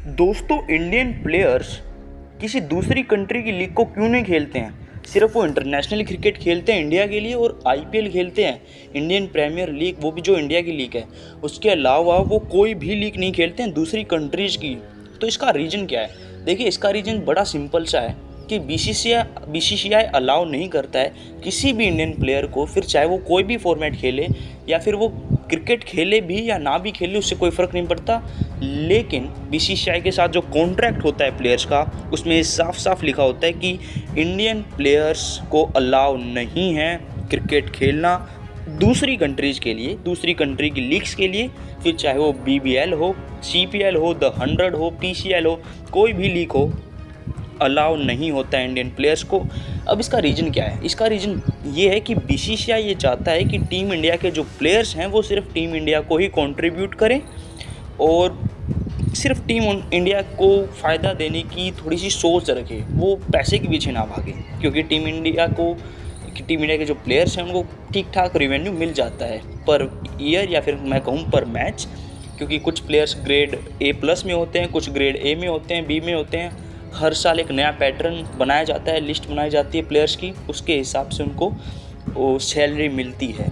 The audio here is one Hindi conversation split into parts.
दोस्तों, इंडियन प्लेयर्स किसी दूसरी कंट्री की लीग को क्यों नहीं खेलते हैं? सिर्फ वो इंटरनेशनल क्रिकेट खेलते हैं इंडिया के लिए और आईपीएल खेलते हैं, इंडियन प्रीमियर लीग, वो भी जो इंडिया की लीग है। उसके अलावा वो कोई भी लीग नहीं खेलते हैं दूसरी कंट्रीज़ की। तो इसका रीज़न क्या है? देखिए, इसका रीज़न बड़ा सिंपल सा है कि बीसीसीआई अलाउ नहीं करता है किसी भी इंडियन प्लेयर को, फिर चाहे वो कोई भी फॉर्मेट खेले या फिर वो क्रिकेट खेले भी या ना भी खेले, उससे कोई फ़र्क नहीं पड़ता। लेकिन बीसीसीआई के साथ जो कॉन्ट्रैक्ट होता है प्लेयर्स का, उसमें साफ साफ लिखा होता है कि इंडियन प्लेयर्स को अलाउ नहीं है क्रिकेट खेलना दूसरी कंट्रीज़ के लिए, दूसरी कंट्री की लीग्स के लिए, फिर चाहे वो बीबीएल हो, सीपीएल हो, द 100 हो, पीसीएल हो, कोई भी लीग हो, अलाउ नहीं होता है इंडियन प्लेयर्स को। अब इसका रीज़न क्या है? इसका रीज़न ये है कि बीसीसीआई ये चाहता है कि टीम इंडिया के जो प्लेयर्स हैं वो सिर्फ टीम इंडिया को ही कंट्रीब्यूट करें और सिर्फ टीम इंडिया को फ़ायदा देने की थोड़ी सी सोच रखे, वो पैसे के पीछे ना भागे। क्योंकि टीम इंडिया के जो प्लेयर्स हैं उनको ठीक ठाक रेवेन्यू मिल जाता है पर ईयर, या फिर मैं कहूँ पर मैच। क्योंकि कुछ प्लेयर्स ग्रेड A+ में होते हैं, कुछ ग्रेड A में होते हैं, B में होते हैं। हर साल एक नया पैटर्न बनाया जाता है, लिस्ट बनाई जाती है प्लेयर्स की, उसके हिसाब से उनको वो सैलरी मिलती है।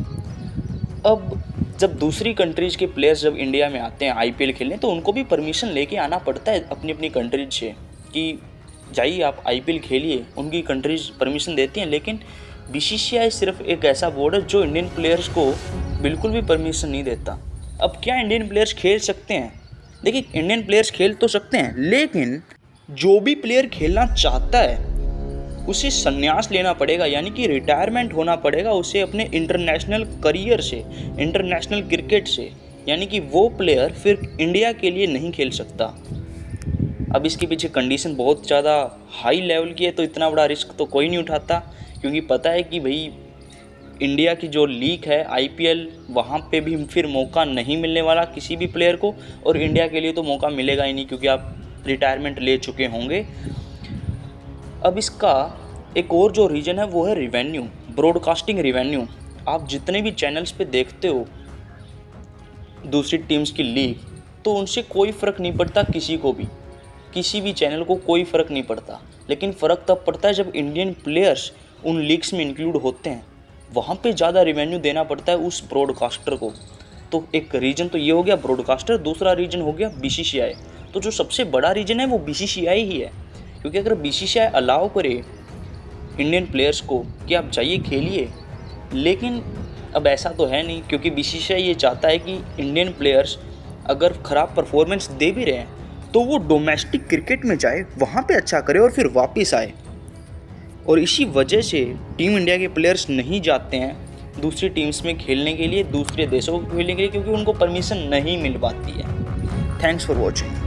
अब जब दूसरी कंट्रीज़ के प्लेयर्स जब इंडिया में आते हैं आईपीएल खेलने, तो उनको भी परमिशन लेके आना पड़ता है अपनी अपनी कंट्रीज से कि जाइए आप आईपीएल खेलिए। उनकी कंट्रीज परमिशन देती हैं, लेकिन बीसीसीआई सिर्फ एक ऐसा बोर्ड है जो इंडियन प्लेयर्स को बिल्कुल भी परमिशन नहीं देता। अब क्या इंडियन प्लेयर्स खेल सकते हैं? देखिए, इंडियन प्लेयर्स खेल तो सकते हैं, लेकिन जो भी प्लेयर खेलना चाहता है उसे संन्यास लेना पड़ेगा, यानी कि रिटायरमेंट होना पड़ेगा उसे अपने इंटरनेशनल करियर से, इंटरनेशनल क्रिकेट से। यानी कि वो प्लेयर फिर इंडिया के लिए नहीं खेल सकता। अब इसके पीछे कंडीशन बहुत ज़्यादा हाई लेवल की है, तो इतना बड़ा रिस्क तो कोई नहीं उठाता, क्योंकि पता है कि भाई इंडिया की जो लीग है आईपीएल, वहाँ पे भी फिर मौका नहीं मिलने वाला किसी भी प्लेयर को, और इंडिया के लिए तो मौका मिलेगा ही नहीं क्योंकि आप रिटायरमेंट ले चुके होंगे। अब इसका एक और जो रीज़न है वो है रिवेन्यू, ब्रॉडकास्टिंग रिवेन्यू। आप जितने भी चैनल्स पे देखते हो दूसरी टीम्स की लीग, तो उनसे कोई फ़र्क नहीं पड़ता किसी को भी, किसी भी चैनल को कोई फ़र्क नहीं पड़ता। लेकिन फ़र्क तब पड़ता है जब इंडियन प्लेयर्स उन लीग्स में इंक्लूड होते हैं, वहाँ पे ज़्यादा रिवेन्यू देना पड़ता है उस ब्रॉडकास्टर को। तो एक रीज़न तो ये हो गया ब्रॉडकास्टर, दूसरा रीज़न हो गया बीसीसीआई। तो जो सबसे बड़ा रीज़न है वो बीसीसीआई ही है, क्योंकि अगर बीसीसीआई अलाउ करे इंडियन प्लेयर्स को कि आप जाइए खेलिए, लेकिन अब ऐसा तो है नहीं, क्योंकि बीसीसीआई ये चाहता है कि इंडियन प्लेयर्स अगर ख़राब परफॉर्मेंस दे भी रहे हैं तो वो डोमेस्टिक क्रिकेट में जाए, वहाँ पे अच्छा करे और फिर वापस आए। और इसी वजह से टीम इंडिया के प्लेयर्स नहीं जाते हैं दूसरी टीम्स में खेलने के लिए, दूसरे देशों को खेलने के लिए, क्योंकि उनको परमिशन नहीं मिल पाती है। Thanks for watching.